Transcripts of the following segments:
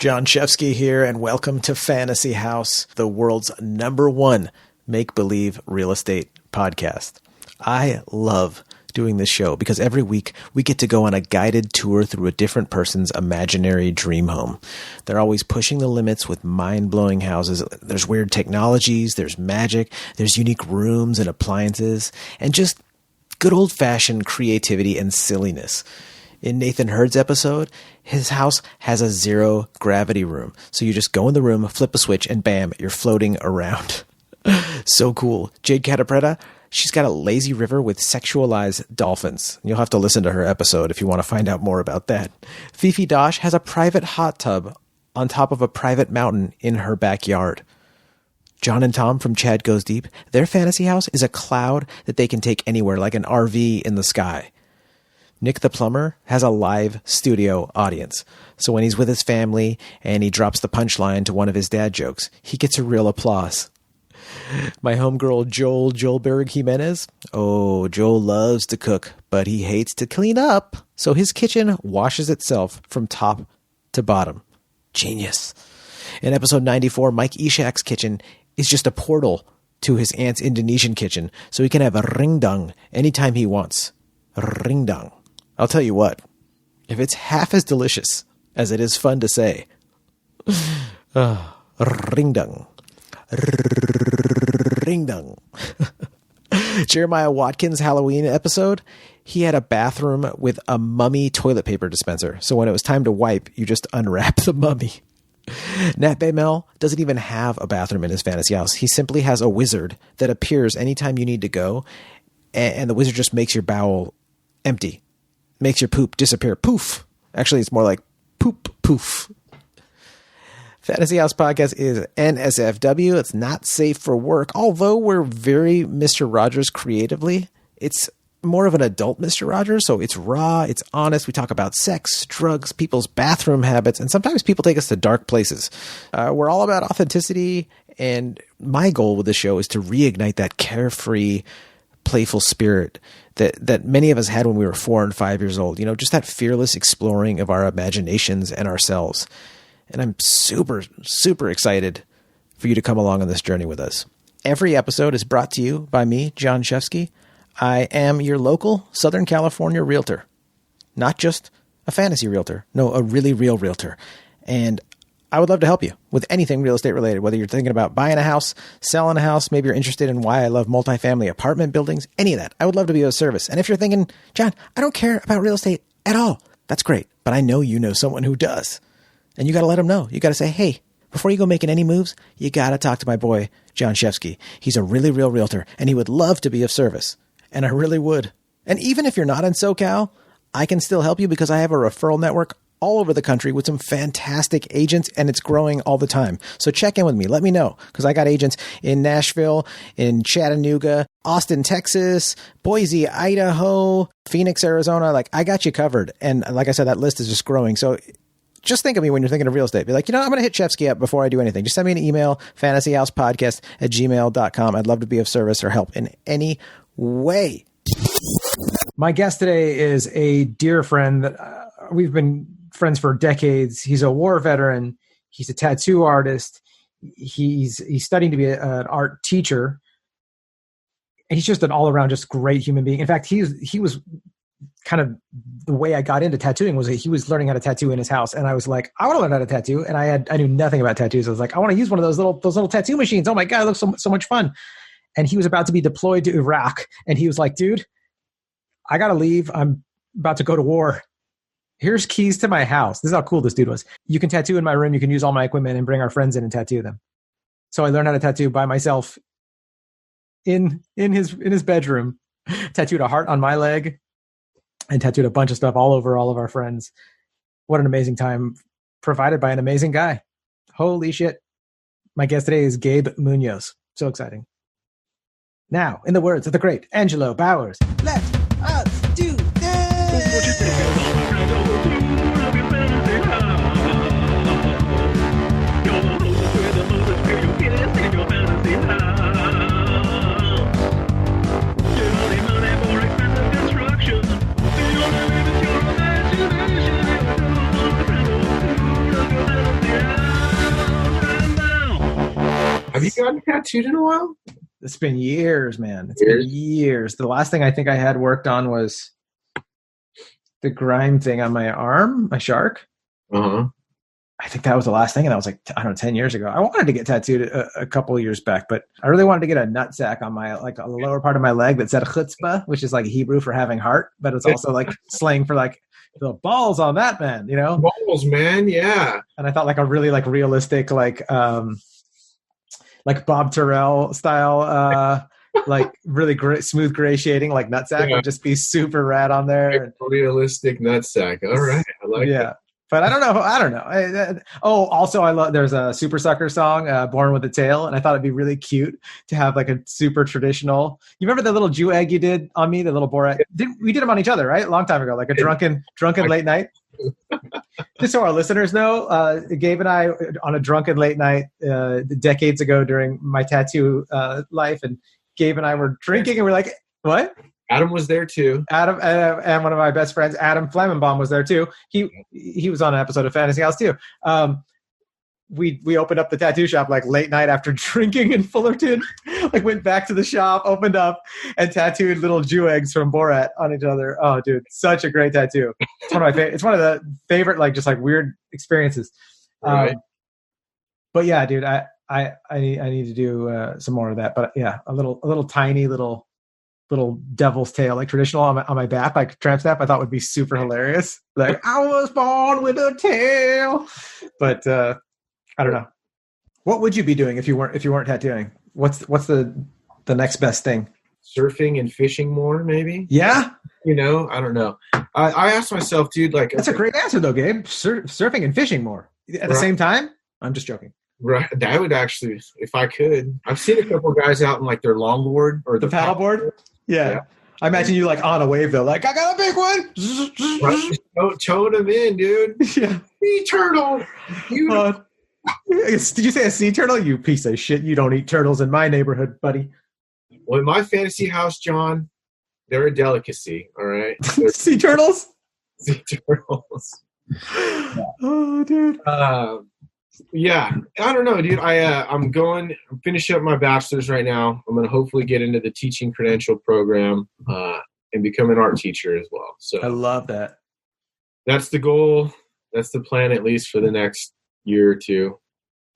Jon Shefsky here, and welcome to Fantasy House, the world's #1 make-believe real estate podcast. I love doing this show because every week we get to go on a guided tour through a different person's imaginary dream home. They're always pushing the limits with mind-blowing houses. There's weird technologies, there's magic, there's unique rooms and appliances, and just good old-fashioned creativity and silliness. In Nathan Hurd's episode, his house has a zero-gravity room. So you just go in the room, flip a switch, and bam, you're floating around. So cool. Jade Catapretta, she's got a lazy river with sexualized dolphins. You'll have to listen to her episode if you want to find out more about that. Fifi Dosh has a private hot tub on top of a private mountain in her backyard. John and Tom from Chad Goes Deep, their fantasy house is a cloud that they can take anywhere, like an RV in the sky. Nick the plumber has a live studio audience. So when he's with his family and he drops the punchline to one of his dad jokes, he gets a real applause. My homegirl Joelberg Jimenez. Oh, Joel loves to cook, but he hates to clean up. So his kitchen washes itself from top to bottom. Genius. In episode 94, Mike Ishak's kitchen is just a portal to his aunt's Indonesian kitchen, so he can have a ringdang anytime he wants. Ringdang. I'll tell you what, if it's half as delicious as it is fun to say, ringdang. Ringdang. Jeremiah Watkins' Halloween episode, he had a bathroom with a mummy toilet paper dispenser. So when it was time to wipe, you just unwrap the mummy. Nat Baymel doesn't even have a bathroom in his fantasy house. He simply has a wizard that appears anytime you need to go, and the wizard just makes your bowel empty. Makes your poop disappear. Poof. Actually, it's more like poop poof. Fantasy House Podcast is NSFW. It's not safe for work. Although we're very Mr. Rogers creatively, it's more of an adult Mr. Rogers. So it's raw, it's honest. We talk about sex, drugs, people's bathroom habits, and sometimes people take us to dark places. We're all about authenticity, and my goal with the show is to reignite that carefree, playful spirit that many of us had when we were 4 and 5 years old. You know, just that fearless exploring of our imaginations and ourselves. And I'm super, super excited for you to come along on this journey with us. Every episode is brought to you by me, Jon Shefsky. I am your local Southern California realtor. Not just a fantasy realtor. No, a really real realtor. And I would love to help you with anything real estate related, whether you're thinking about buying a house, selling a house, maybe you're interested in why I love multifamily apartment buildings, any of that. I would love to be of service. And if you're thinking, Jon, I don't care about real estate at all, that's great. But I know you know someone who does. And you got to let them know. You got to say, hey, before you go making any moves, you got to talk to my boy, Jon Shefsky. He's a really real realtor, and he would love to be of service. And I really would. And even if you're not in SoCal, I can still help you because I have a referral network all over the country with some fantastic agents, and it's growing all the time. So check in with me. Let me know, because I got agents in Nashville, in Chattanooga, Austin, Texas, Boise, Idaho, Phoenix, Arizona. Like, I got you covered. And like I said, that list is just growing. So just think of me when you're thinking of real estate. Be like, I'm going to hit Shefsky up before I do anything. Just send me an email, fantasyhousepodcast@gmail.com. I'd love to be of service or help in any way. My guest today is a dear friend that we've been friends for decades. He's a war veteran. He's a tattoo artist. He's studying to be an art teacher. And he's just an all-around just great human being. In fact, he was kind of the way I got into tattooing was he was learning how to tattoo in his house. And I was like, I want to learn how to tattoo. And I knew nothing about tattoos. I was like, I want to use one of those little tattoo machines. Oh my God, it looks so much fun. And he was about to be deployed to Iraq. And he was like, dude, I got to leave. I'm about to go to war. Here's keys to my house. This is how cool this dude was. You can tattoo in my room. You can use all my equipment and bring our friends in and tattoo them. So I learned how to tattoo by myself in his bedroom, tattooed a heart on my leg and tattooed a bunch of stuff all over all of our friends. What an amazing time provided by an amazing guy. Holy shit. My guest today is Gabe Munoz. So exciting. Now, in the words of the great Angelo Bowers, let us do this. Have you gotten tattooed in a while? It's been years, man. It's been years. The last thing I think I had worked on was the grime thing on my arm, my shark. Uh-huh. I think that was the last thing, and that was like, I don't know, 10 years ago. I wanted to get tattooed a couple of years back, but I really wanted to get a nutsack on my, like, the lower part of my leg that said chutzpah, which is like Hebrew for having heart, but it's also like slang for like the balls on that, man, you know? Balls, man, yeah. And I thought like a really like realistic, like Bob Terrell style, like really smooth gray shading, like nutsack would just be super rad on there. Realistic nutsack. All right, I like that. But I don't know. Also, I love. There's a Super Sucker song, "Born with a Tail," and I thought it'd be really cute to have like a super traditional. You remember the little Jew egg you did on me, the little Borat? We did them on each other, right? A long time ago, like a drunken late night. Just so our listeners know, Gabe and I on a drunken late night decades ago during my tattoo life, and Gabe and I were drinking, and we're like, "What?" Adam was there too. Adam and one of my best friends, Adam Flemmenbaum, was there too. He was on an episode of Fantasy House too. We opened up the tattoo shop like late night after drinking in Fullerton. Like went back to the shop, opened up, and tattooed little Jew eggs from Borat on each other. Oh, dude, such a great tattoo. It's one of my it's one of the favorite like just like weird experiences. Right. But yeah, dude, I need to do some more of that. But yeah, a little tiny little devil's tail, like traditional on my back, like tramp stamp, I thought would be super hilarious. Like I was born with a tail. But I don't know. What would you be doing if you weren't tattooing? What's the next best thing? Surfing and fishing more, maybe. Yeah. You know, I don't know. I asked myself, dude, like that's a great answer though, Gabe. Surfing and fishing more at the same time. I'm just joking. Right, that would actually, if I could. I've seen a couple of guys out in like their longboard or the paddleboard. Yeah. I imagine you like on a wave though, like I got a big one. Right. Towing them in, dude. Yeah. Sea turtle. Did you say a sea turtle? You piece of shit. You don't eat turtles in my neighborhood, buddy. Well, in my fantasy house, John, they're a delicacy. All right. Sea turtles. Sea turtles. Oh, dude. Yeah, I don't know, dude. I'm finishing up my bachelor's right now. I'm going to hopefully get into the teaching credential program and become an art teacher as well. So I love that. That's the goal. That's the plan, at least for the next year or two.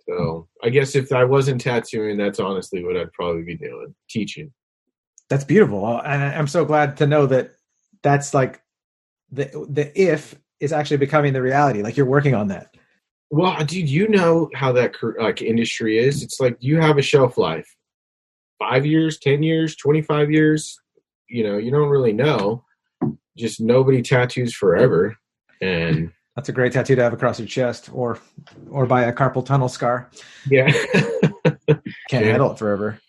So I guess if I wasn't tattooing, that's honestly what I'd probably be doing, teaching. That's beautiful. And I'm so glad to know that that's like the if is actually becoming the reality. Like you're working on that. Well, dude, you know how that like industry is. It's like you have a shelf life. 5 years, 10 years, 25 years. You know, you don't really know. Just nobody tattoos forever. And that's a great tattoo to have across your chest or by a carpal tunnel scar. Yeah. Can't handle it forever.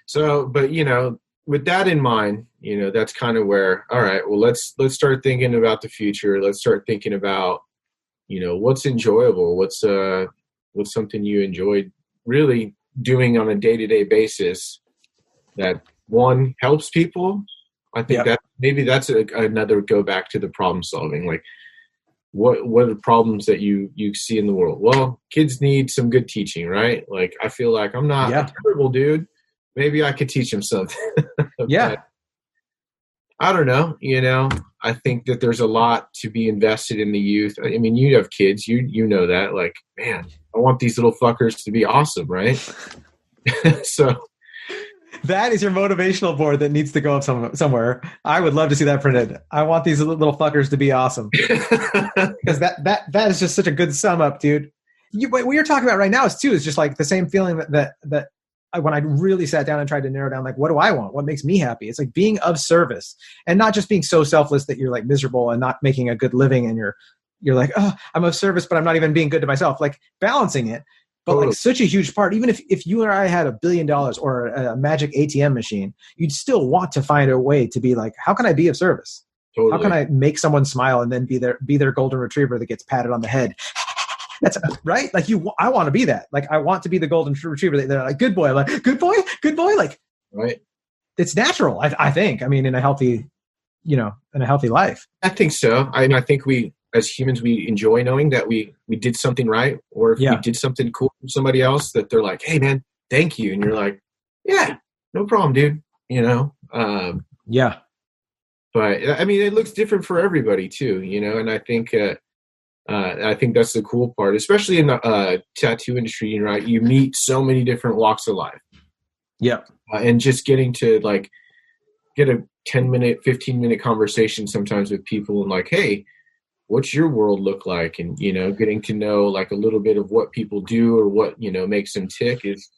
So, but you know, with that in mind, you know, that's kind of where, all right, well, let's start thinking about the future. Let's start thinking about, you know, what's enjoyable, what's something you enjoyed really doing on a day-to-day basis that one helps people. I think that maybe that's another go back to the problem solving. Like what are the problems that you see in the world? Well, kids need some good teaching, right? Like I feel like I'm not a terrible dude. Maybe I could teach them something. Yeah. I don't know, you know, I think that there's a lot to be invested in the youth. I mean, you have kids, you know that, like, man, I want these little fuckers to be awesome, right? So that is your motivational board that needs to go up somewhere. I would love to see that printed. I want these little fuckers to be awesome. Because that is just such a good sum up, dude. What you're talking about right now is just like the same feeling that when I really sat down and tried to narrow down, like, what do I want? What makes me happy? It's like being of service and not just being so selfless that you're like miserable and not making a good living. And you're like, oh, I'm of service, but I'm not even being good to myself, like balancing it. But like such a huge part, even if you or I had $1 billion or a magic ATM machine, you'd still want to find a way to be like, how can I be of service? Totally. How can I make someone smile and then be their golden retriever that gets patted on the head? That's right. Like I want to be that. Like I want to be the golden retriever. They're like, good boy. I'm like, good boy. Like, right. It's natural. I think, I mean, in a healthy life. I think so. I think we as humans, we enjoy knowing that we did something right, or if we did something cool for somebody else, that they're like, hey man, thank you. And you're like, yeah, no problem, dude. You know? But I mean, it looks different for everybody too, you know? And I think that's the cool part, especially in the tattoo industry, you know, right? You meet so many different walks of life. Yeah. And just getting to like get a 10-minute, 15-minute conversation sometimes with people and like, hey, what's your world look like? And, you know, getting to know like a little bit of what people do or what, you know, makes them tick is,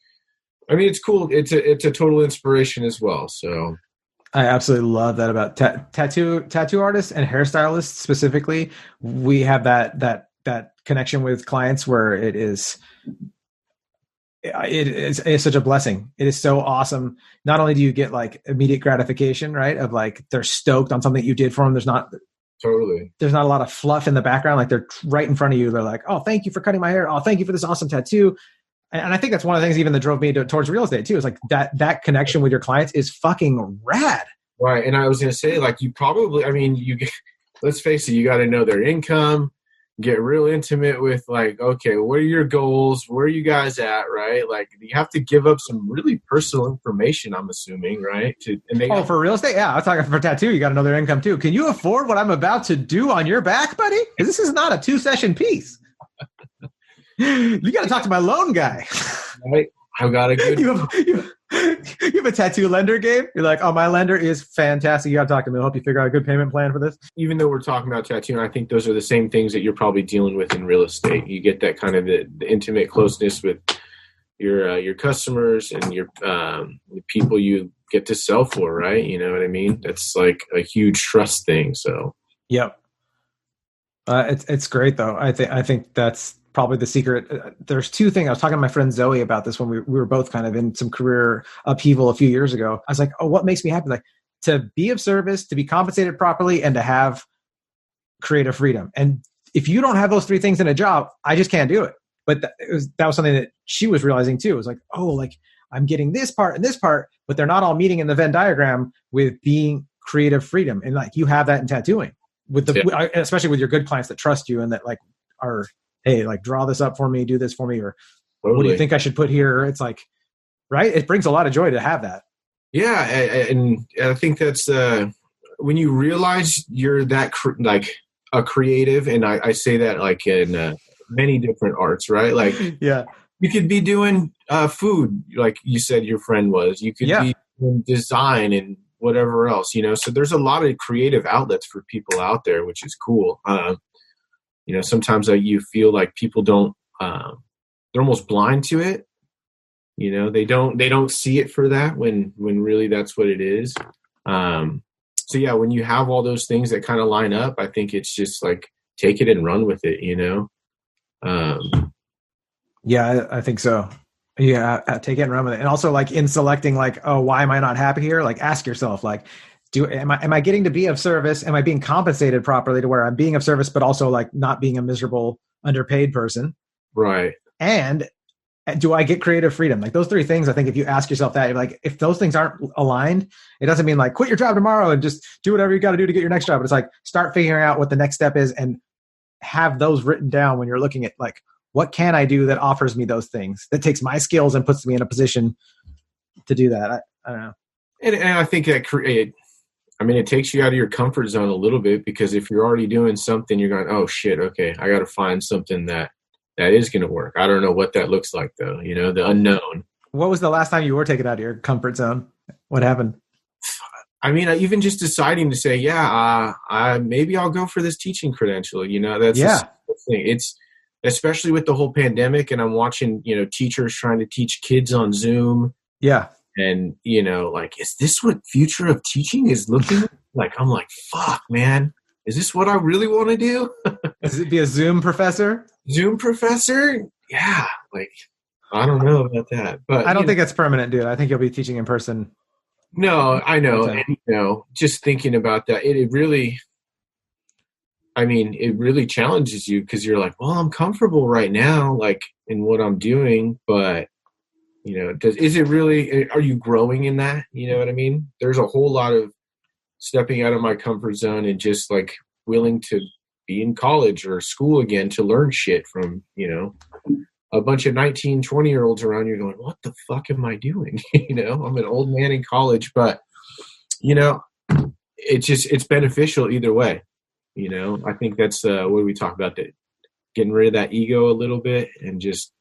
I mean, it's cool. It's a total inspiration as well. So I absolutely love that about tattoo artists and hairstylists specifically. We have that connection with clients where it's such a blessing. It is so awesome. Not only do you get like immediate gratification, right? Of like, they're stoked on something you did for them. There's not a lot of fluff in the background. Like they're right in front of you. They're like, oh, thank you for cutting my hair. Oh, thank you for this awesome tattoo. And I think that's one of the things even that drove me towards real estate too, is like that connection with your clients is fucking rad. Right. And I was going to say, like, you probably, I mean, let's face it, you got to know their income, get real intimate with like, okay, what are your goals? Where are you guys at? Right. Like you have to give up some really personal information, I'm assuming, right? For real estate? Yeah. I was talking for tattoo. You got to know their income too. Can you afford what I'm about to do on your back, buddy? Because this is not a 2-session piece. You got to talk to my loan guy. Right. I've got a good. You have a tattoo lender, Gabe. You're like, oh, my lender is fantastic. You got to talk to me. I'll help you figure out a good payment plan for this. Even though we're talking about tattooing, I think those are the same things that you're probably dealing with in real estate. You get that kind of the intimate closeness with your customers and your the people you get to sell for, right? You know what I mean? That's like a huge trust thing. So, yep. It's great though. I think that's probably the secret. There's two things. I was talking to my friend Zoe about this when we were both kind of in some career upheaval a few years ago. I was like, oh, what makes me happy? Like to be of service, to be compensated properly, and to have creative freedom. And if you don't have those three things in a job, I just can't do it. But that was something that she was realizing too. It was like, oh, like I'm getting this part and this part, but they're not all meeting in the Venn diagram with being creative freedom. And like you have that in tattooing especially with your good clients that trust you and that like are, hey, like draw this up for me, do this for me, or what do you think I should put here? It's like, right? It brings a lot of joy to have that. Yeah, and I think that's when you realize you're that like a creative, and I say that like in many different arts, right? Like, yeah, you could be doing food, like you said your friend was. You could be doing design and whatever else, you know. So there's a lot of creative outlets for people out there, which is cool. You know, sometimes you feel like people don't, they're almost blind to it. You know, they don't see it for that when really that's what it is. So yeah, when you have all those things that kind of line up, I think it's just like, take it and run with it, you know? Yeah, I think so. Yeah. Take it and run with it. And also like in selecting like, oh, why am I not happy here? Like ask yourself, like, am I getting to be of service? Am I being compensated properly to where I'm being of service, but also like not being a miserable, underpaid person? Right. And do I get creative freedom? Like those three things, I think if you ask yourself that, you're like, if those things aren't aligned, it doesn't mean like quit your job tomorrow and just do whatever you got to do to get your next job. But it's like, start figuring out what the next step is and have those written down when you're looking at like, what can I do that offers me those things, that takes my skills and puts me in a position to do that? I don't know. And I think that it takes you out of your comfort zone a little bit, because if you're already doing something, you're going, oh shit, okay, I got to find something that is going to work. I don't know what that looks like though, you know, the unknown. What was the last time you were taken out of your comfort zone? What happened? I mean, even just deciding to say, maybe I'll go for this teaching credential, you know, that's the thing. It's, especially with the whole pandemic, and I'm watching, you know, teachers trying to teach kids on Zoom. Yeah. And, you know, like, is this what future of teaching is looking like? I'm like, fuck, man. Is this what I really want to do? Is it be a Zoom professor? Zoom professor? Yeah. Like, I don't know about that. But I don't think it's permanent, dude. I think you'll be teaching in person. No, I know. And, you know, just thinking about that, it really challenges you, because you're like, well, I'm comfortable right now, like in what I'm doing, but you know, is it really, are you growing in that? You know what I mean? There's a whole lot of stepping out of my comfort zone and just like willing to be in college or school again to learn shit from, a bunch of 19, 20-year-olds around you going, what the fuck am I doing? I'm an old man in college, but, it's beneficial either way. I think that's what we talk about, that getting rid of that ego a little bit and just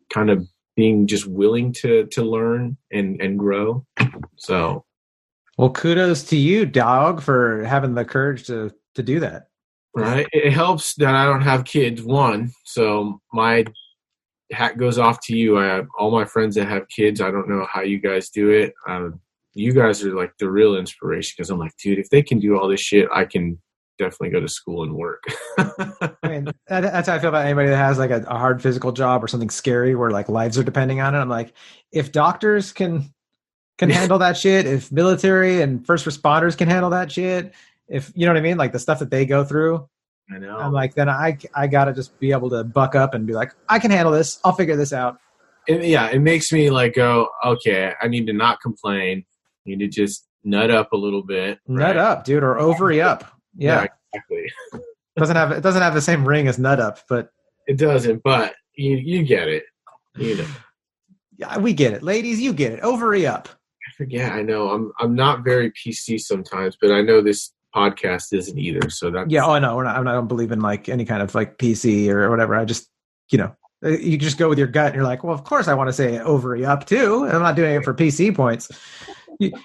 kind of being just willing to learn and grow. So, well, kudos to you, dog, for having the courage to do that. Right. It helps that I don't have kids, one. So my hat goes off to you. I have all my friends that have kids. I don't know how you guys do it. You guys are like the real inspiration, because I'm like, dude, if they can do all this shit, I can definitely go to school and work. I mean, that's how I feel about anybody that has like a hard physical job or something scary where like lives are depending on it. I'm like, if doctors can handle that shit, if military and first responders can handle that shit, if you know what I mean, like the stuff that they go through, I know. I'm like, then I gotta just be able to buck up and be like, I can handle this. I'll figure this out. It makes me like go, okay, I need to not complain. I need to just nut up a little bit. Nut right? up, dude, or ovary up. Yeah, exactly. It doesn't have the same ring as nut up, but it doesn't. But you get it. Yeah, we get it, ladies. You get it. Ovary up. Yeah, I know. I'm not very PC sometimes, but I know this podcast isn't either. So that. Yeah. Oh no, I don't believe in like any kind of like PC or whatever. I just you just go with your gut and you're like, well, of course I want to say ovary up too. I'm not doing it for PC points.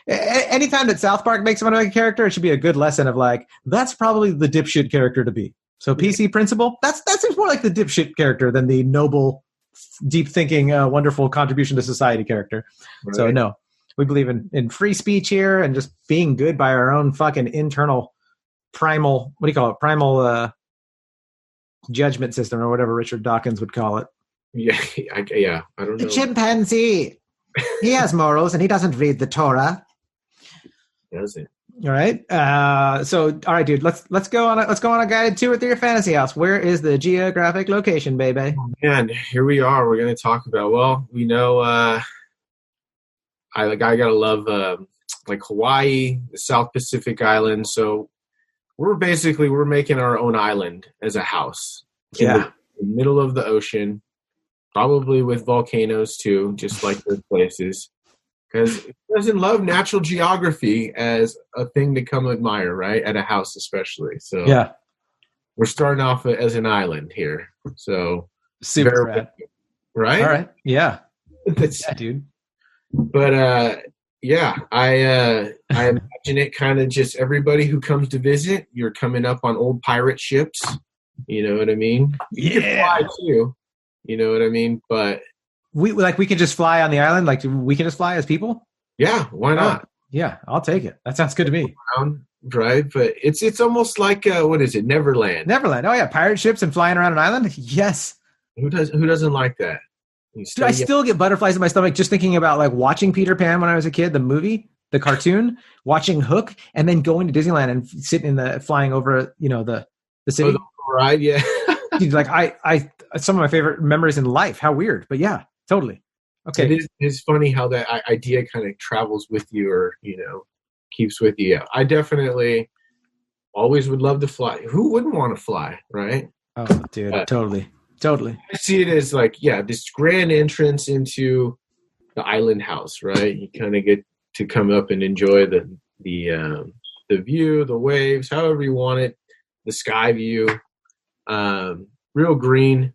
Anytime that South Park makes fun of a character, it should be a good lesson of like, that's probably the dipshit character to be. So PC principal, that's more like the dipshit character than the noble, deep thinking, wonderful contribution to society character. Right. So no, we believe in free speech here and just being good by our own fucking internal primal, what do you call it? Primal judgment system or whatever Richard Dawkins would call it. Yeah. I don't know. The chimpanzee. He has morals and he doesn't read the Torah. Does it? All right. So, all right, dude. Let's go on a guided tour through your fantasy house. Where is the geographic location, baby? Oh, man, here we are. We're going to talk about. Well, we know. I gotta love like Hawaii, the South Pacific Islands. So we're making our own island as a house. Yeah. In the middle of the ocean. Probably with volcanoes too, just like those places. Because it doesn't love natural geography as a thing to come admire, right? At a house especially. So yeah, we're starting off as an island here. So super rad. Right? All right. Yeah. Yeah, dude. But I imagine it kind of just everybody who comes to visit, you're coming up on old pirate ships. You know what I mean? You can fly too. You know what I mean? But we can just fly on the island. Like we can just fly as people. Yeah, why not? Yeah, I'll take it. That sounds good to me. Right, but it's almost like what is it? Neverland. Neverland. Oh yeah, pirate ships and flying around an island. Yes. Who doesn't like that? Dude, I still get butterflies in my stomach just thinking about like watching Peter Pan when I was a kid, the movie, the cartoon, watching Hook, and then going to Disneyland and sitting flying over the city. Oh, the ride, yeah. Dude, like I some of my favorite memories in life. How weird, but yeah, totally. Okay, it's funny how that idea kind of travels with you, or keeps with you. I definitely always would love to fly. Who wouldn't want to fly, right? Oh, dude, totally. I see it as like, this grand entrance into the island house, right? You kind of get to come up and enjoy the view, the waves, however you want it, the sky view. Real green.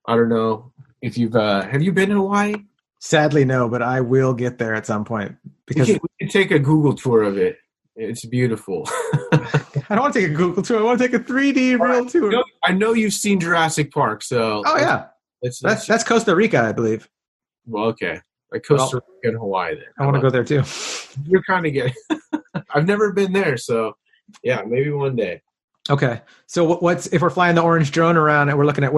I don't know if you've have you been to Hawaii? Sadly, no, but I will get there at some point because we can take a Google tour of it. It's beautiful. I don't want to take a Google tour. I want to take a 3D real tour. I know you've seen Jurassic Park, so that's Costa Rica, I believe. Well, okay, like Costa Rica and Hawaii. Then I want to go there too. You're kind of getting. I've never been there, so yeah, maybe one day. Okay, so what's if we're flying the orange drone around and we're looking at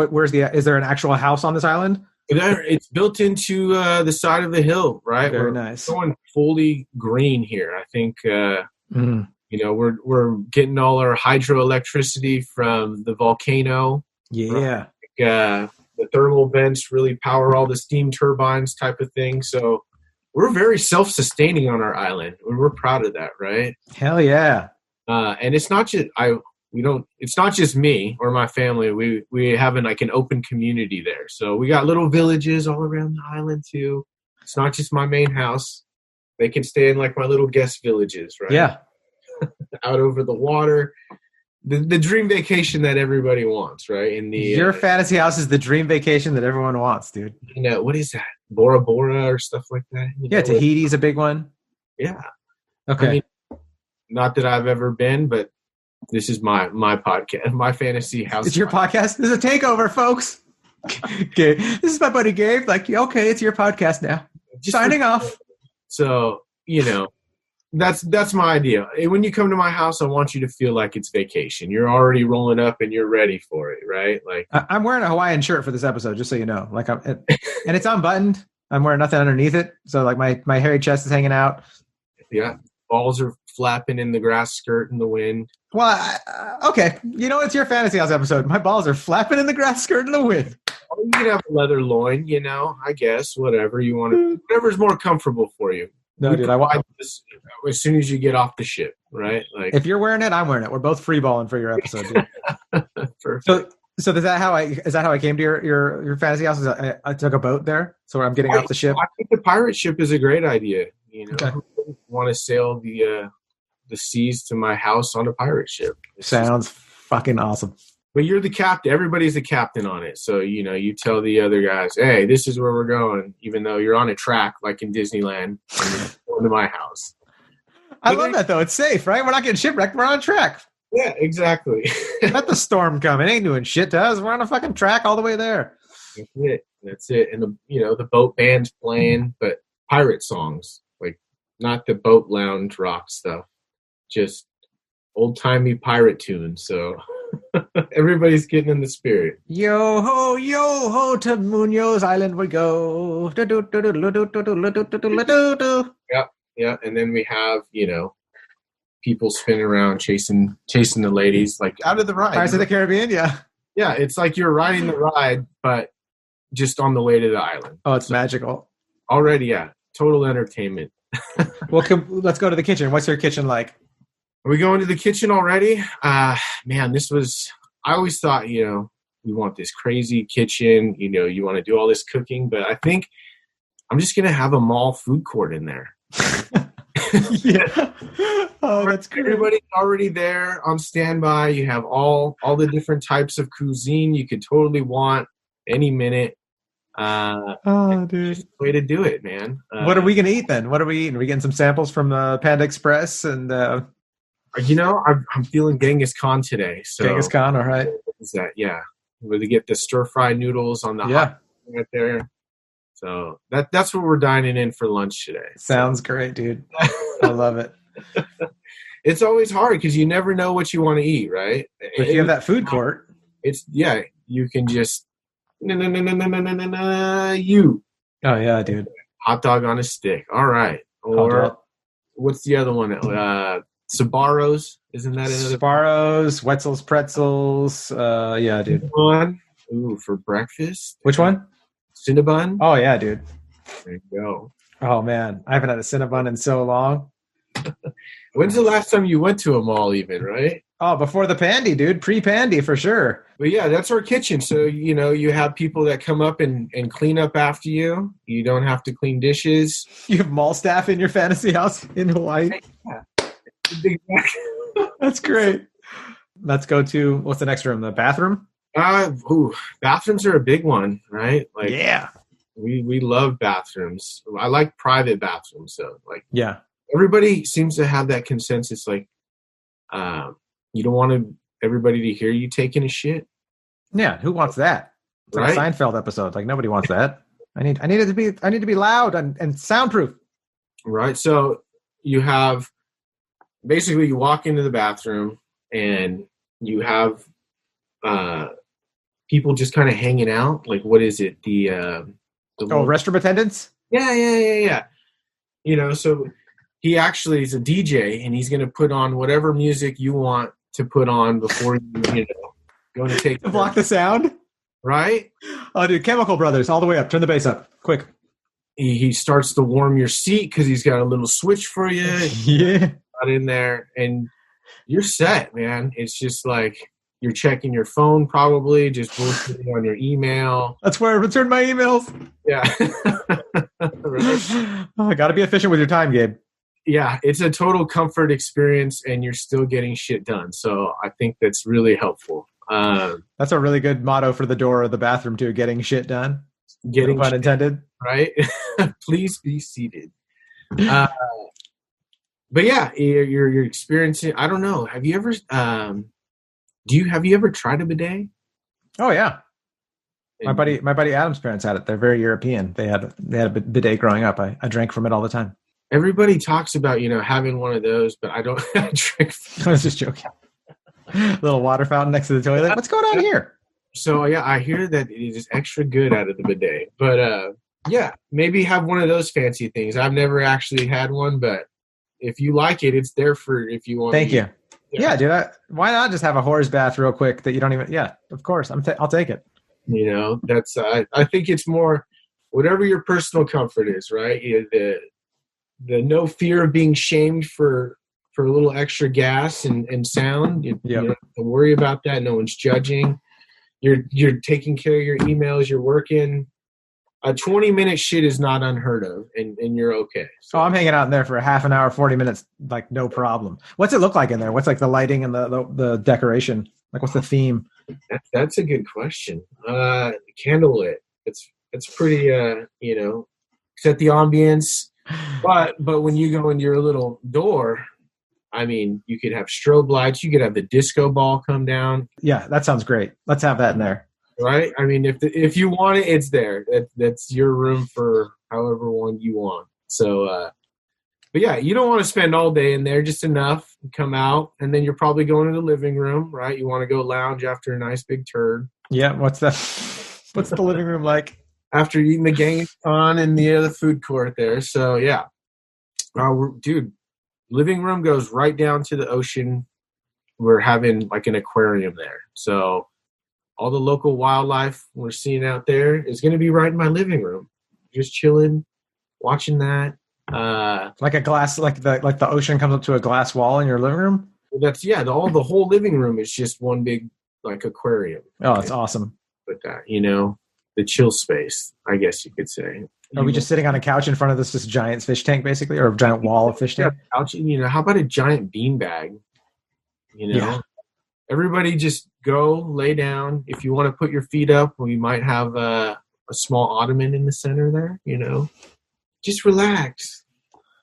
is there an actual house on this island? It's built into the side of the hill, right? Very nice. We're going fully green here. I think we're getting all our hydroelectricity from the volcano. Yeah. Right? The thermal vents really power all the steam turbines type of thing. So we're very self-sustaining on our island. We're proud of that, right? Hell yeah. And it's not just it's not just me or my family. We have an open community there. So we got little villages all around the island too. It's not just my main house. They can stay in like my little guest villages, right? Yeah. Out over the water. The dream vacation that everybody wants, right? Your fantasy house is the dream vacation that everyone wants, dude. What is that? Bora Bora or stuff like that? Tahiti's a big one. Yeah. Okay. I mean, not that I've ever been, but this is my podcast, my fantasy house. It's your podcast? This is a takeover, folks. Okay. This is my buddy Gabe. Like, okay, it's your podcast now. Signing off. So, that's my idea. When you come to my house, I want you to feel like it's vacation. You're already rolling up and you're ready for it, right? Like I'm wearing a Hawaiian shirt for this episode, just so you know. Like and it's unbuttoned. I'm wearing nothing underneath it, so like my hairy chest is hanging out. Yeah, balls are flapping in the grass skirt in the wind. Well, okay. It's your fantasy house episode. My balls are flapping in the grass skirt in the wind. You can have a leather loin, I guess, whatever you want to, whatever's more comfortable for you. No, dude, I want this as soon as you get off the ship, right? Like if you're wearing it, I'm wearing it. We're both free balling for your episode, dude. Perfect. So is that how I came to your fantasy house? I took a boat there, so I'm getting off the ship. I think the pirate ship is a great idea. Okay. Want to sail the seas to my house on a pirate ship? Sounds fucking awesome. But you're the captain. Everybody's the captain on it. So, you tell the other guys, hey, this is where we're going, even though you're on a track like in Disneyland and you're going to my house. I love that, though. It's safe, right? We're not getting shipwrecked. We're on a track. Yeah, exactly. Let the storm come. It ain't doing shit to us. We're on a fucking track all the way there. That's it. And, the boat band's playing, but pirate songs, like not the boat lounge rock stuff, just old-timey pirate tunes. So... everybody's getting in the spirit. Yo ho, to Munoz Island we go. Yeah. And then we have, people spinning around chasing the ladies, like out of the ride. Pirates of the Caribbean, yeah. Yeah, it's like you're riding the ride, but just on the way to the island. Oh, it's magical. Already, yeah. Total entertainment. Well, let's go to the kitchen. What's your kitchen like? Are we going to the kitchen already? Man, I always thought, we want this crazy kitchen, you want to do all this cooking, but I think I'm just going to have a mall food court in there. Yeah. Oh, that's great. Everybody's already there on standby. You have all the different types of cuisine you could totally want any minute. Dude. Way to do it, man. What are we going to eat then? What are we eating? Are we getting some samples from Panda Express and... I'm feeling Genghis Khan today. So Genghis Khan, all right. Is that, yeah. Where they get the stir-fried noodles on the hot right there. So that's what we're dining in for lunch today. Sounds great, dude. I love it. It's always hard because you never know what you want to eat, right? If you have that food court. You can just you. Oh, yeah, dude. Hot dog on a stick. All right. Or what's the other one? Sbarro's, isn't that another? Sbarro's, Wetzel's Pretzels. Yeah, dude. One. Ooh, for breakfast. Which one? Cinnabon. Oh, yeah, dude. There you go. Oh, man. I haven't had a Cinnabon in so long. When's the last time you went to a mall even, right? Oh, before the Pandy, dude. Pre-Pandy, for sure. But yeah, that's our kitchen. So, you have people that come up and clean up after you. You don't have to clean dishes. You have mall staff in your fantasy house in Hawaii? Yeah. That's great. Let's go to, what's the next room? The bathroom? Bathrooms are a big one, right? Like, yeah. We love bathrooms. I like private bathrooms, though. Like, yeah. Everybody seems to have that consensus, like, you don't want everybody to hear you taking a shit. Yeah, who wants that? It's right? Like a Seinfeld episode. Like, nobody wants that. I need it to be loud and soundproof. Right. So you have basically you walk into the bathroom and you have people just kind of hanging out. Like, what is it? The restroom attendants? Yeah. So he actually is a DJ and he's going to put on whatever music you want to put on before you going to take block the sound. Right? Oh, dude, Chemical Brothers, all the way up. Turn the bass up, quick. He starts to warm your seat because he's got a little switch for you. Yeah. In there, and you're set, man. It's just like you're checking your phone, probably just bullshitting on your email. That's where I return my emails. Yeah. Right? Oh, got to be efficient with your time, Gabe. Yeah, it's a total comfort experience, and you're still getting shit done. So I think that's really helpful. That's a really good motto for the door of the bathroom too. Getting shit done. Getting no pun intended. Right? Please be seated. But yeah, you're experiencing. I don't know. Have you ever? Have you ever tried a bidet? Oh yeah. My buddy Adam's parents had it. They're very European. They had a bidet growing up. I drank from it all the time. Everybody talks about, having one of those, but I don't drink. I was just joking. Little water fountain next to the toilet. What's going on here? So yeah, I hear that it is extra good out of the bidet. But yeah, maybe have one of those fancy things. I've never actually had one, but if you like it, it's there for if you want. Thank you. Yeah, dude. Why not just have a horse bath real quick that you don't even? Yeah, of course. I'll take it. That's. I think it's more whatever your personal comfort is, right? The no fear of being shamed for a little extra gas and sound. You don't have to worry about that. No one's judging. You're taking care of your emails. You're working. A 20-minute shit is not unheard of, and you're okay. So. Oh, I'm hanging out in there for a half an hour, 40 minutes, like no problem. What's it look like in there? What's like the lighting and the decoration? Like what's the theme? That's a good question. Candlelit. It's pretty. Set the ambience. But when you go into your little door, I mean, you could have strobe lights. You could have the disco ball come down. Yeah, that sounds great. Let's have that in there. Right? I mean, if you want it, it's there. That's your room for however long you want. So, but yeah, you don't want to spend all day in there. Just enough. Come out, and then you're probably going to the living room, right? You want to go lounge after a nice big turd. Yeah. What's the living room like? After eating the Genghis-Khan in the food court there. So, yeah. Dude, living room goes right down to the ocean. We're having like an aquarium there. So all the local wildlife we're seeing out there is going to be right in my living room. Just chilling, watching that. Like a glass, like the ocean comes up to a glass wall in your living room? The whole living room is just one big like aquarium. Oh, that's awesome. With that, the chill space, I guess you could say. Are we just sitting on a couch in front of this giant fish tank, basically, or a giant wall of fish tank? Couch, how about a giant beanbag? Yeah. Everybody just go lay down. If you want to put your feet up, we might have a small ottoman in the center there. Just relax.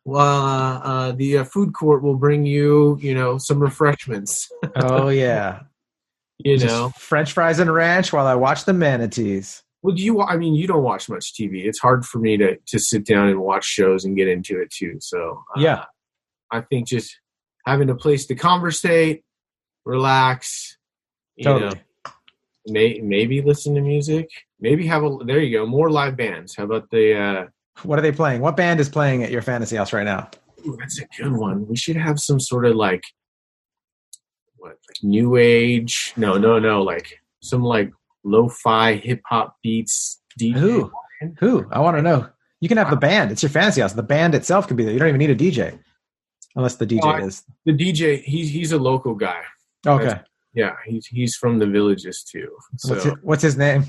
Well, the food court will bring you, some refreshments. Oh yeah. French fries and ranch while I watch the manatees. Well, you don't watch much TV. It's hard for me to sit down and watch shows and get into it too. So yeah, I think just having a place to conversate, relax, totally. Maybe listen to music. Maybe there you go, more live bands. How about what are they playing? What band is playing at your fantasy house right now? Ooh, that's a good one. We should have some sort of like new age. No, like some like lo-fi hip hop beats. DJ. Who? I want to know. You can have the band. It's your fantasy house. The band itself can be there. You don't even need a DJ, unless the DJ is the DJ. He's a local guy. Okay. Yeah, he's from the Villages too. So what's his name?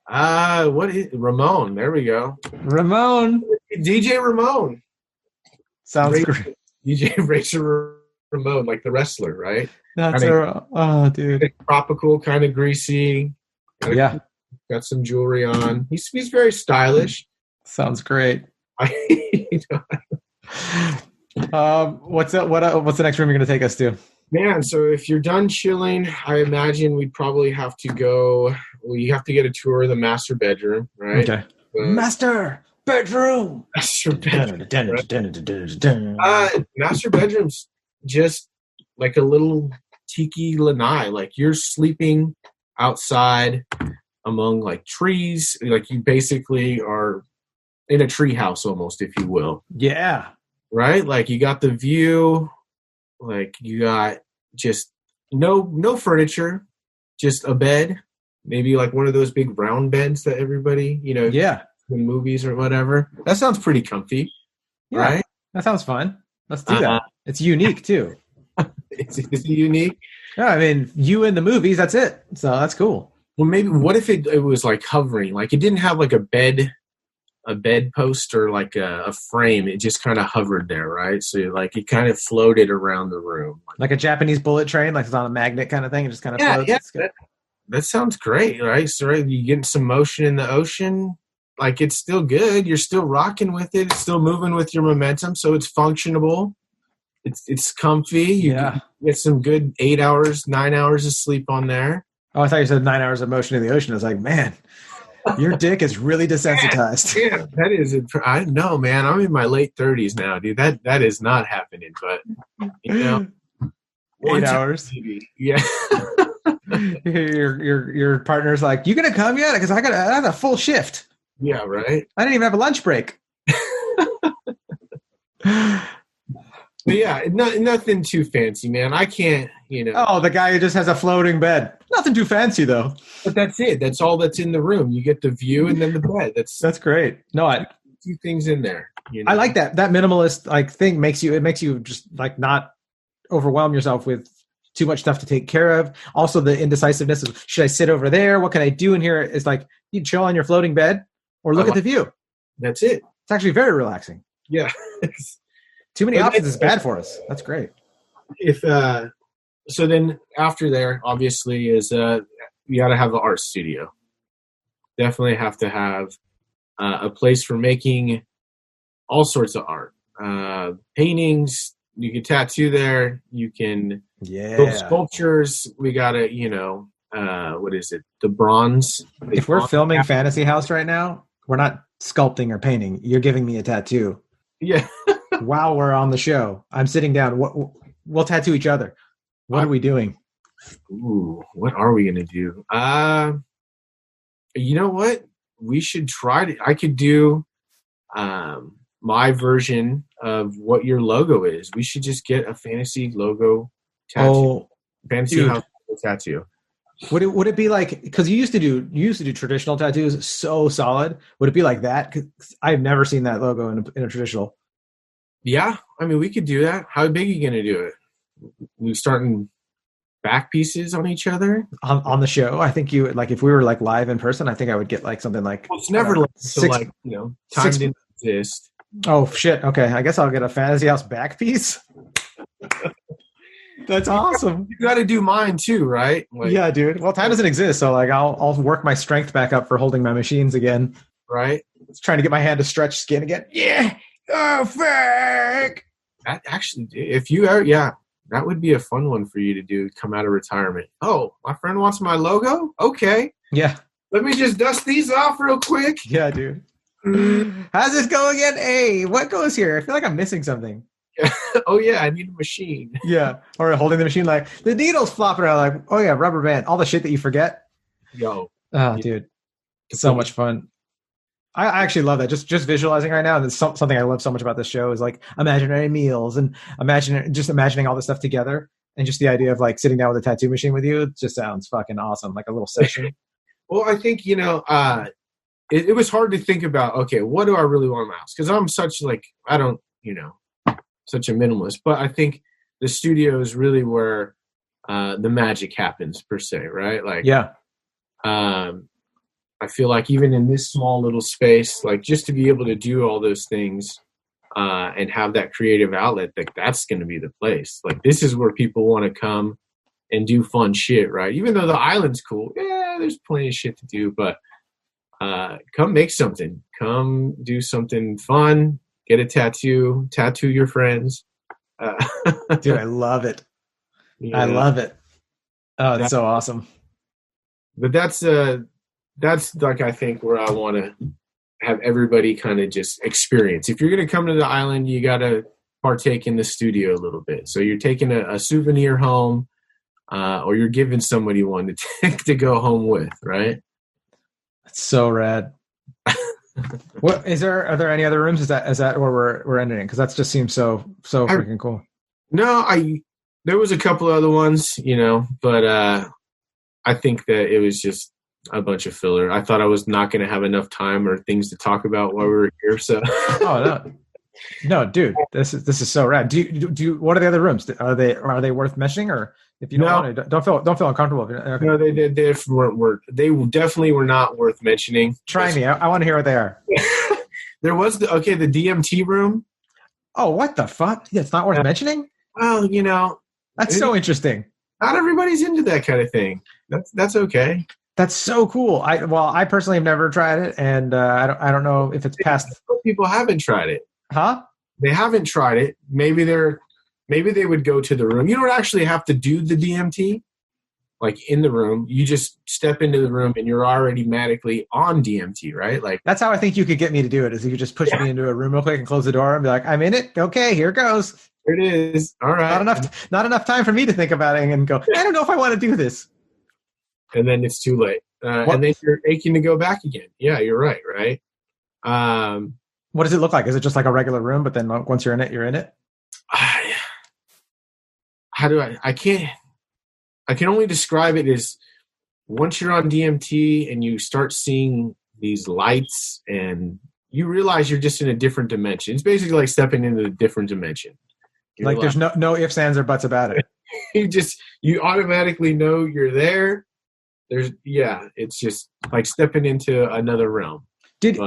Ramon? There we go. Ramon. DJ Ramon. Sounds great. DJ Razor Ramon, like the wrestler, right? Dude. Tropical, kind of greasy. Yeah. Got some jewelry on. He's very stylish. Sounds great. What's the next room you're going to take us to? Man, so if you're done chilling, I imagine we'd probably have to go. Well, you have to get a tour of the master bedroom, right? Okay. Master bedroom. Master bedroom's just like a little tiki lanai. Like you're sleeping outside among like trees. Like you basically are in a tree house almost, if you will. Yeah. Right? Like you got the view. Like you got just no furniture, just a bed, maybe like one of those big round beds that everybody, in movies or whatever. That sounds pretty comfy, right? That sounds fun. Let's do that. It's unique too. Is it unique? Yeah, I mean, you in the movies, that's it. So that's cool. Well, maybe what if it was like hovering? Like it didn't have like a bedpost or like a frame. It just kind of hovered there, right? So like it kind of floated around the room. Like a Japanese bullet train, like it's on a magnet kind of thing. It just kind of floats. Yeah. That sounds great, right? So right, you get some motion in the ocean. Like it's still good. You're still rocking with it. It's still moving with your momentum. So it's functionable. It's comfy. You get some good 8 hours, 9 hours of sleep on there. Oh, I thought you said 9 hours of motion in the ocean. I was like, man, your dick is really desensitized. Yeah, that is. I know, man. I'm in my late 30s now, dude. That is not happening. But 8 hours. Yeah. your partner's like, you gonna come yet? Because I have a full shift. Yeah, right. I didn't even have a lunch break. But yeah, nothing too fancy, man. I can't, Oh, the guy who just has a floating bed. Nothing too fancy, though. But that's it. That's all that's in the room. You get the view and then the bed. That's great. No, two things in there. I like that. That minimalist thing makes you just like not overwhelm yourself with too much stuff to take care of. Also, the indecisiveness of should I sit over there? What can I do in here? It's like you chill on your floating bed or look at the view. That's it. It's actually very relaxing. Yeah. Too many options is bad for us. That's great. So then after there, obviously, is you got to have an art studio. Definitely have to have a place for making all sorts of art. Paintings, you can tattoo there. You can build sculptures. We got to, what is it? The bronze. If we're filming Fantasy House right now, we're not sculpting or painting. You're giving me a tattoo. Yeah. While we're on the show, I'm sitting down. We'll tattoo each other. What are we doing? Ooh, what are we gonna do? You know what? We should try to. I could do my version of what your logo is. We should just get a fantasy logo tattoo. Fantasy house tattoo. Would it be like, because you used to do traditional tattoos so solid? Would it be like that? Because I've never seen that logo in a traditional. Yeah, I mean, we could do that. How big are you going to do it? We starting back pieces on each other on the show. I think you like if we were like live in person. I think I would get like something like. Well, it's never time didn't exist. Oh shit! Okay, I guess I'll get a Fantasy House back piece. That's awesome. You got to do mine too, right? Yeah, dude. Well, time doesn't exist, so like I'll work my strength back up for holding my machines again. Right. It's trying to get my hand to stretch skin again. Yeah. Oh, fuck. That actually, if you are, that would be a fun one for you to do. Come out of retirement. Oh, my friend wants my logo. Okay. Yeah. Let me just dust these off real quick. Yeah, dude. How's this go again? Hey, what goes here? I feel like I'm missing something. Oh yeah, I need a machine. Yeah, or holding the machine like the needle's flopping around. Like, oh yeah, rubber band. All the shit that you forget. Dude, so much fun. I actually love that. Just visualizing right now, and it's something I love so much about this show is like imaginary meals and imagining all this stuff together, and just the idea of like sitting down with a tattoo machine with you. It just sounds fucking awesome, like a little session. Well, I think it was hard to think about. Okay, what do I really want in my house? Because I'm such such a minimalist. But I think the studio is really where the magic happens, per se, right? Like, yeah. I feel like even in this small little space, like just to be able to do all those things and have that creative outlet, like that's going to be the place. Like this is where people want to come and do fun shit, right? Even though the island's cool, there's plenty of shit to do, but come make something. Come do something fun. Get a tattoo your friends. Dude, I love it. Yeah. I love it. Oh, it's so awesome. But that's like, I think where I want to have everybody kind of just experience. If you're going to come to the island, you got to partake in the studio a little bit. So you're taking a souvenir home, or you're giving somebody one to go home with, right? That's so rad. What is there? Are there any other rooms? Is that where we're ending? Because that just seems so freaking cool. No, there was a couple other ones, but I think that it was just a bunch of filler. I thought I was not going to have enough time or things to talk about while we were here. So, No, dude, this is so rad. What are the other rooms? Are they worth mentioning, or if you don't want to, don't feel uncomfortable. Okay. No, they definitely were not worth mentioning. Try me. I want to hear what they are. There was the DMT room. Oh, what the fuck? Yeah, it's not worth mentioning? Well, that's so interesting. Not everybody's into that kind of thing. That's okay. That's so cool. I personally have never tried it, and I don't know if it's past. People haven't tried it. Huh? They haven't tried it. Maybe they would go to the room. You don't actually have to do the DMT, like in the room. You just step into the room and you're already magically on DMT, right? Like that's how I think you could get me to do it. Is you could just push me into a room real quick and close the door and be like, I'm in it. Okay, here it goes. Here it is. All right. Not enough time for me to think about it and go, I don't know if I want to do this. And then it's too late. And then you're aching to go back again. Yeah, you're right. Right. What does it look like? Is it just like a regular room, but then once you're in it, you're in it? How do I can only describe it as once you're on DMT and you start seeing these lights and you realize you're just in a different dimension. It's basically like stepping into a different dimension. Like there's no ifs, ands, or buts about it. you automatically know you're there. It's just like stepping into another realm.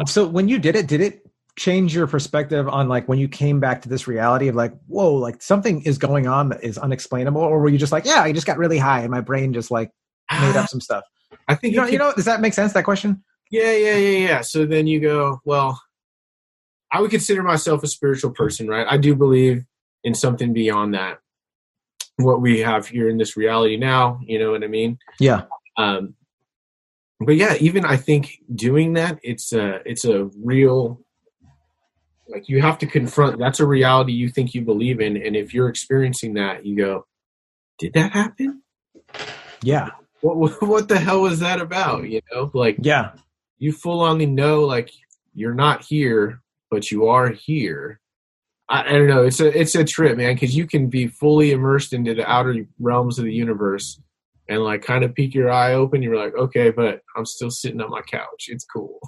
So when you did it change your perspective on like when you came back to this reality of like, whoa, like something is going on that is unexplainable? Or were you just like, yeah, I just got really high and my brain just like made up some stuff? I think does that make sense, that question? Yeah. So then you go, well, I would consider myself a spiritual person, right? I do believe in something beyond that. What we have here in this reality now, you know what I mean? Yeah. But yeah, even I think doing that, it's a real, like you have to confront, that's a reality you think you believe in. And if you're experiencing that, you go, did that happen? Yeah. What the hell was that about? Like, yeah, you full only know, like you're not here, but you are here. I don't know. It's a trip, man. Cause you can be fully immersed into the outer realms of the universe and like kind of peek your eye open. You're like, okay, but I'm still sitting on my couch. It's cool.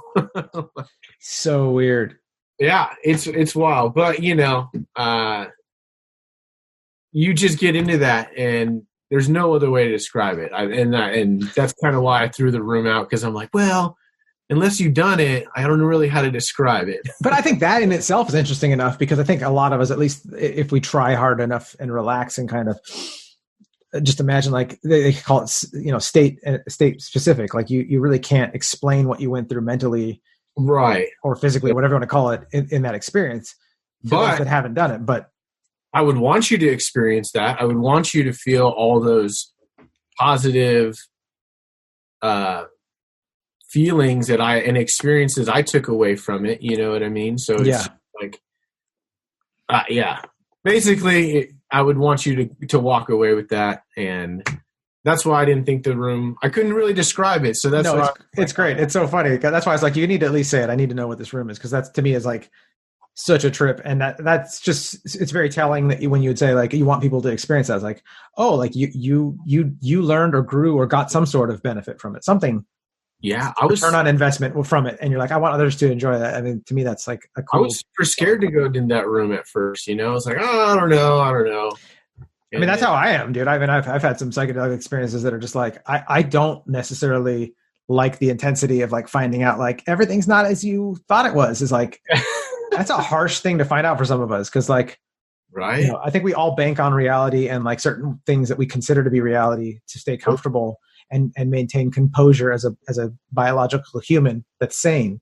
So weird. Yeah, it's wild, but you just get into that, and there's no other way to describe it. And that's kind of why I threw the room out, because I'm like, well, unless you've done it, I don't know really how to describe it. But I think that in itself is interesting enough, because I think a lot of us, at least if we try hard enough and relax and kind of just imagine, like they call it, state specific. Like you really can't explain what you went through mentally. Right. Or physically, whatever you want to call it, in that experience. But those that haven't done it. But I would want you to experience that. I would want you to feel all those positive feelings and experiences I took away from it. You know what I mean? So it's like, basically I would want you to walk away with that. And that's why I didn't think the room, I couldn't really describe it. So that's why it's great. It's so funny. That's why I was like, you need to at least say it. I need to know what this room is. Cause that's, to me, is like such a trip. And that's just, it's very telling that when you would say like, you want people to experience that. I was like, oh, like you learned or grew or got some sort of benefit from it. Something. Yeah. Return on investment from it. And you're like, I want others to enjoy that. I mean, to me, that's like a cool. I was super scared to go in that room at first, I was like, oh, I don't know. I mean, that's how I am, dude. I've had some psychedelic experiences that are just like, I don't necessarily like the intensity of like finding out like everything's not as you thought it was. Is like, that's a harsh thing to find out for some of us. Cause like, right. I think we all bank on reality and like certain things that we consider to be reality to stay comfortable and maintain composure as a biological human that's sane.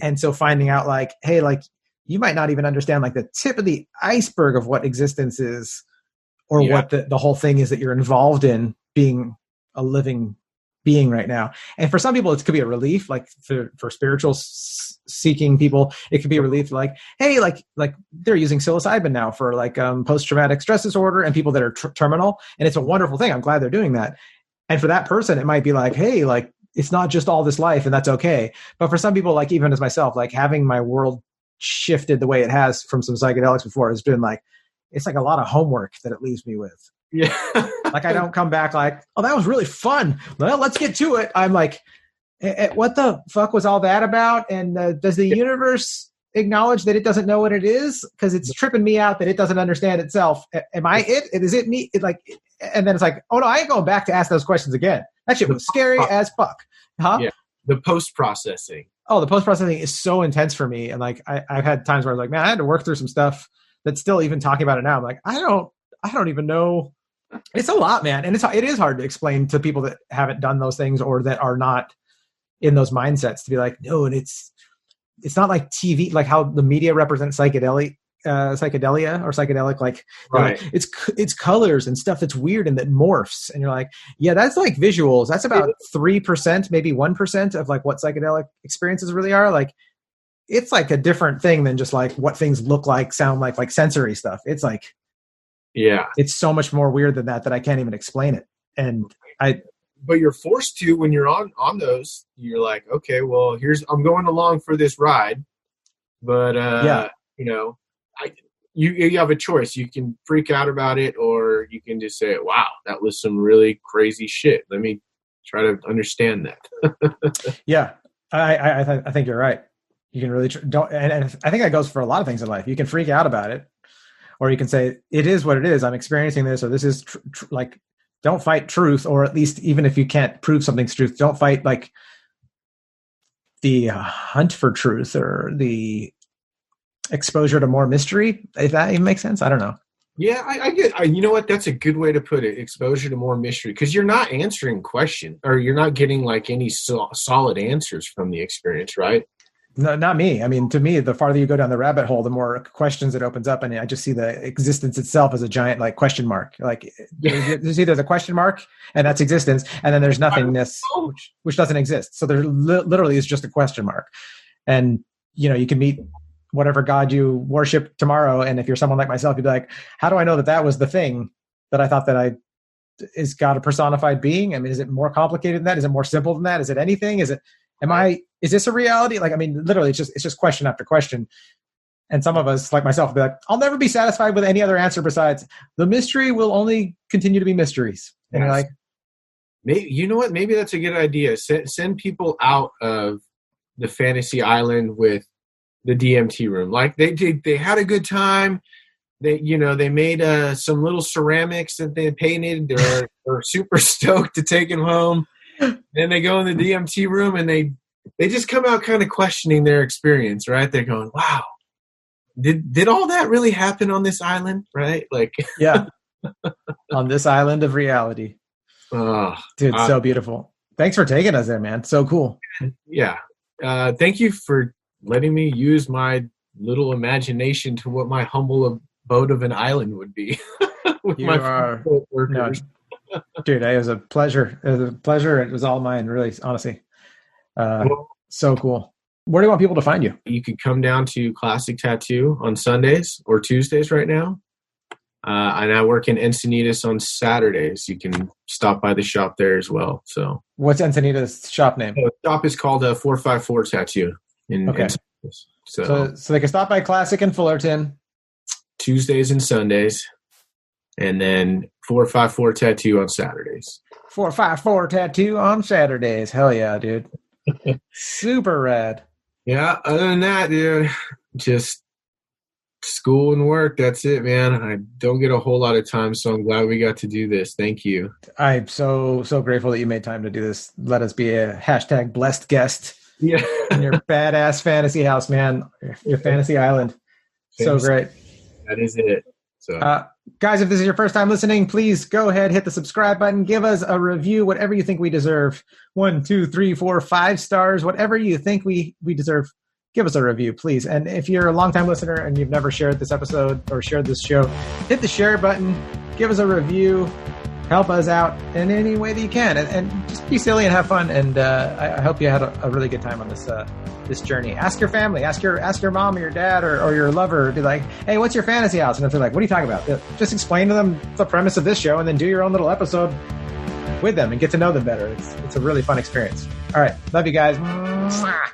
And so finding out like, hey, like you might not even understand like the tip of the iceberg of what existence is, or what the whole thing is that you're involved in being a living being right now. And for some people, it could be a relief, like for spiritual seeking people, it could be a relief like, hey, like they're using psilocybin now for like post-traumatic stress disorder and people that are terminal. And it's a wonderful thing. I'm glad they're doing that. And for that person, it might be like, hey, like it's not just all this life and that's okay. But for some people, like even as myself, like having my world shifted the way it has from some psychedelics before has been like, it's like a lot of homework that it leaves me with. Yeah. Like I don't come back like, oh, that was really fun. Well, let's get to it. I'm like, what the fuck was all that about? And does the universe acknowledge that it doesn't know what it is because it's tripping me out that it doesn't understand itself. Am I it? Is it me? And then it's like, oh no, I ain't going back to ask those questions again. That shit was scary as fuck. Huh? Yeah. The post-processing. Oh, the post-processing is so intense for me. And like, I've had times where I was like, man, I had to work through some stuff that's still even talking about it now. I'm like, I don't even know. It's a lot, man. And it is hard to explain to people that haven't done those things or that are not in those mindsets to be like, no, and it's not like TV, like how the media represents psychedelia or psychedelic, like, right. Like it's colors and stuff that's weird and that morphs. And you're like, yeah, that's like visuals. That's about 3%, maybe 1% of like what psychedelic experiences really are. Like, it's like a different thing than just like what things look like, sound like sensory stuff. It's like, yeah, it's so much more weird than that I can't even explain it. And but you're forced to when you're on those. You're like, okay, well, I'm going along for this ride, but you know, you have a choice. You can freak out about it, or you can just say, wow, that was some really crazy shit. Let me try to understand that. Yeah, I think you're right. You can really don't, and I think that goes for a lot of things in life. You can freak out about it, or you can say, it is what it is. I'm experiencing this, or this is like, don't fight truth, or at least even if you can't prove something's truth, don't fight like the hunt for truth or the exposure to more mystery. If that even makes sense, I don't know. Yeah, I get. You know what? That's a good way to put it. Exposure to more mystery, because you're not answering questions, or you're not getting like any solid answers from the experience, right? No, not me. I mean, to me, the farther you go down the rabbit hole, the more questions it opens up, and I just see the existence itself as a giant like question mark. Like there's either the question mark, and that's existence, and then there's nothingness, which doesn't exist. So there literally is just a question mark, and you can meet whatever God you worship tomorrow, and if you're someone like myself, you'd be like, how do I know that was the thing that I thought that is God a personified being? I mean, is it more complicated than that? Is it more simple than that? Is it anything? Is this a reality? Like, I mean, literally, it's just question after question. And some of us, like myself, will be like, I'll never be satisfied with any other answer besides the mystery will only continue to be mysteries. And you're like, maybe, you know what? Maybe that's a good idea. Send people out of the fantasy island with the DMT room. Like they had a good time. They made some little ceramics that they painted. They're super stoked to take them home. Then they go in the DMT room and they just come out kind of questioning their experience, right? They're going, wow, did all that really happen on this island, right? Like, yeah, on this island of reality. Dude, so beautiful. Thanks for taking us there, man. So cool. Yeah. Thank you for letting me use my little imagination to what my humble abode of an island would be. With Dude, it was a pleasure. It was all mine, really, honestly. So cool. Where do you want people to find you? You could come down to Classic Tattoo on Sundays or Tuesdays right now. And I work in Encinitas on Saturdays. You can stop by the shop there as well. So, what's Encinitas' shop name? The shop is called 454 Tattoo in Encinitas. So they can stop by Classic in Fullerton Tuesdays and Sundays, and then 454 Tattoo on Saturdays. 454 Tattoo on Saturdays. Hell yeah, dude. Super rad. Yeah, other than that, dude, just school and work. That's it, man. I don't get a whole lot of time, so I'm glad we got to do this. Thank you. I'm so grateful that you made time to do this. Let us be a # blessed guest. Yeah. In your badass fantasy house, man. Your fantasy island. So great. That is it. So, guys, if this is your first time listening, please go ahead, hit the subscribe button, give us a review, whatever you think we deserve. 1, 2, 3, 4, 5 stars, whatever you think we deserve. Give us a review, please. And if you're a longtime listener and you've never shared this episode or shared this show, hit the share button, give us a review, help us out in any way that you can, and just be silly and have fun. And I hope you had a really good time on this journey. Ask your family, ask your mom or your dad or your lover. Be like, hey, what's your fantasy house? And if they're like, what are you talking about? Just explain to them the premise of this show, and then do your own little episode with them and get to know them better. It's a really fun experience. All right, love you guys. Mwah.